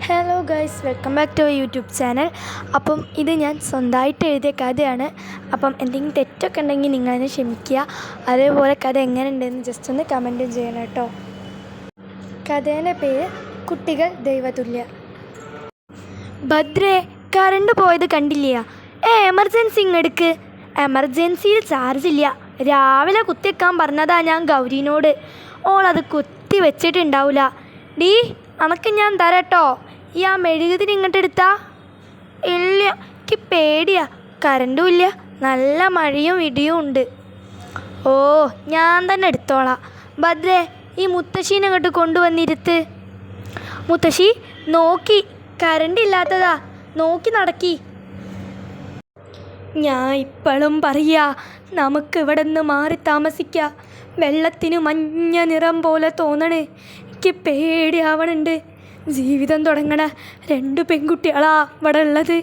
Hello guys, welcome back to YouTube channel. അപ്പം ഇത് ഞാൻ സ്വന്തമായിട്ട് എഴുതിയ കഥയാണ്. അപ്പം എന്തെങ്കിലും തെറ്റൊക്കെ ഉണ്ടെങ്കിൽ നിങ്ങളതിനെ ക്ഷമിക്കുക. അതേപോലെ കഥ എങ്ങനെ ഉണ്ടെന്ന് ജസ്റ്റ് ഒന്ന് കമൻറ്റും ചെയ്യണം കേട്ടോ. കഥേൻ്റെ പേര് കുട്ടികൾ ദൈവതുല്യർ. ഭദ്രേ, കറണ്ട് പോയത് കണ്ടില്ല? എമർജൻസി ഇങ്ങെടുക്ക്. എമർജൻസിയിൽ ചാർജ് ഇല്ല. രാവിലെ കുത്തിവെക്കാൻ പറഞ്ഞതാ ഞാൻ ഗൗരീനോട്. ഓളത് കുത്തി വെച്ചിട്ടുണ്ടാവില്ല. ഡീ, അനക്ക് ഞാൻ തരാട്ടോ. ഈ ആ മെഴുകുതിരി ഇങ്ങോട്ട് എടുത്താ? ഇല്ല, എനിക്ക് പേടിയാ. കറണ്ടും ഇല്ല, നല്ല മഴയും ഇടിയും ഉണ്ട്. ഓ, ഞാൻ തന്നെ എടുത്തോളാം. ഭദ്രേ, ഈ മുത്തശ്ശീനെ ഇങ്ങോട്ട് കൊണ്ടുവന്നിരുത്ത്. മുത്തശ്ശി, നോക്കി, കറണ്ട് ഇല്ലാത്തതാ, നോക്കി നടക്കി. ഞാൻ ഇപ്പോഴും പറയാ, നമുക്കിവിടെ നിന്ന് മാറി താമസിക്കാം. വെള്ളത്തിന് മഞ്ഞ നിറം പോലെ തോന്നണേ. എനിക്ക് പേടിയാവണുണ്ട്. ജീവിതം തുടങ്ങണ 2 പെൺകുട്ടികളാ ഇവിടെ ഉള്ളത്.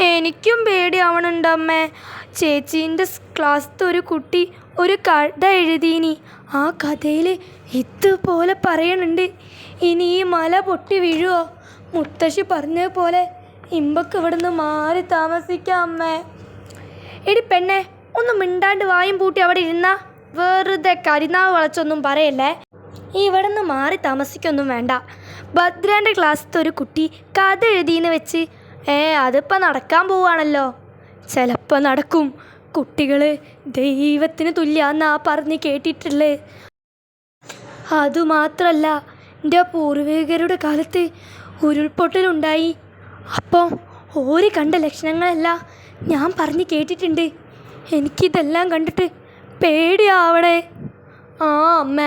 എനിക്കും പേടിയാവണുണ്ട് അമ്മേ. ചേച്ചീൻ്റെ ക്ലാസ്സിലത്തെ ഒരു കുട്ടി ഒരു കഥ എഴുതീനി. ആ കഥയിൽ ഇതുപോലെ പറയണുണ്ട്, ഇനി ഈ മല പൊട്ടി വീഴുമോ? മുത്തശ്ശി പറഞ്ഞതുപോലെ ഇമ്പക്ക് ഇവിടെ നിന്ന് മാറി താമസിക്കാം അമ്മേ. എടി പെണ്ണെ, ഒന്ന് മിണ്ടാണ്ട് വായും പൂട്ടി അവിടെ ഇരുന്നാ. വെറുതെ കരിനാവ് വളച്ചൊന്നും പറയല്ലേ. ഇവിടെ നിന്ന് മാറി താമസിക്കൊന്നും വേണ്ട. ഭദ്രേൻ്റെ ക്ലാസ്സിലത്തെ ഒരു കുട്ടി കഥ എഴുതിയെന്ന് വെച്ച് അതിപ്പോൾ നടക്കാൻ പോവുകയാണല്ലോ. ചിലപ്പോൾ നടക്കും. കുട്ടികൾ ദൈവത്തിന് തുല്യാന്നാ പറഞ്ഞ് കേട്ടിട്ടുള്ളത്. അതുമാത്രമല്ല, എൻ്റെ പൂർവികരുടെ കാലത്ത് ഉരുൾപൊട്ടലുണ്ടായി. അപ്പോൾ ഓര് കണ്ട ലക്ഷണങ്ങളെല്ലാം ഞാൻ പറഞ്ഞ് കേട്ടിട്ടുണ്ട്. എനിക്കിതെല്ലാം കണ്ടിട്ട് പേടിയാവണേ. ആ അമ്മ,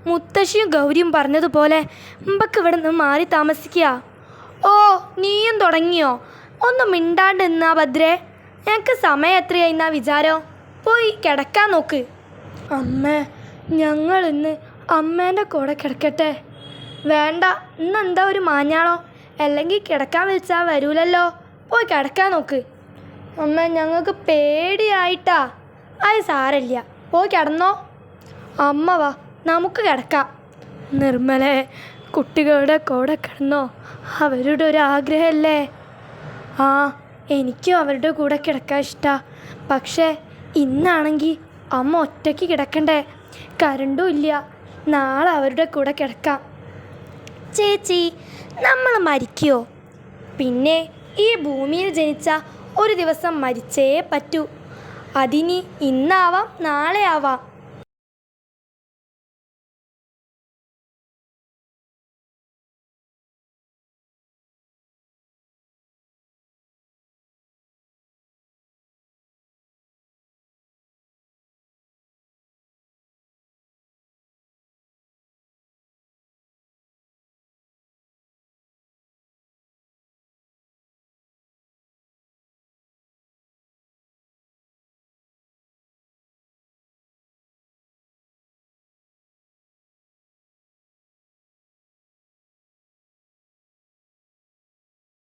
മുത്തശ്ശിയും ഗൗരിയും പറഞ്ഞതുപോലെ ഇമ്പക്ക് ഇവിടെ നിന്ന് മാറി താമസിക്കുക. ഓ, നീയും തുടങ്ങിയോ? ഒന്നും മിണ്ടാണ്ട് എന്നാ ഭദ്രേ. ഞങ്ങൾക്ക് സമയം എത്രയായിന്നാ വിചാരം? പോയി കിടക്കാൻ നോക്ക്. അമ്മേ, ഞങ്ങളിന്ന് അമ്മേൻ്റെ കൂടെ കിടക്കട്ടെ. വേണ്ട, ഇന്നെന്താ ഒരു മാഞ്ഞാളോ? അല്ലെങ്കിൽ കിടക്കാൻ വിളിച്ചാൽ വരൂലല്ലോ. പോയി കിടക്കാൻ നോക്ക്. അമ്മ, ഞങ്ങൾക്ക് പേടിയായിട്ടാ. അത് സാരമില്ല, പോയി കിടന്നോ. അമ്മ വാ, നമുക്ക് കിടക്കാം. നിർമ്മലേ, കുട്ടികളുടെ കൂടെ കിടന്നോ? അവരുടെ ഒരു ആഗ്രഹമല്ലേ. ആ, എനിക്കും അവരുടെ കൂടെ കിടക്കാൻ ഇഷ്ടമാണ്. പക്ഷേ ഇന്നാണെങ്കിൽ അമ്മ ഒറ്റയ്ക്ക് കിടക്കണ്ടേ. കറണ്ടും ഇല്ല. നാളെ അവരുടെ കൂടെ കിടക്കാം. ചേച്ചി, നമ്മൾ മരിക്കുമോ? പിന്നെ ഈ ഭൂമിയിൽ ജനിച്ച ഒരു ദിവസം മരിച്ചേ പറ്റൂ. അതിനി ഇന്നാവാം, നാളെ ആവാം.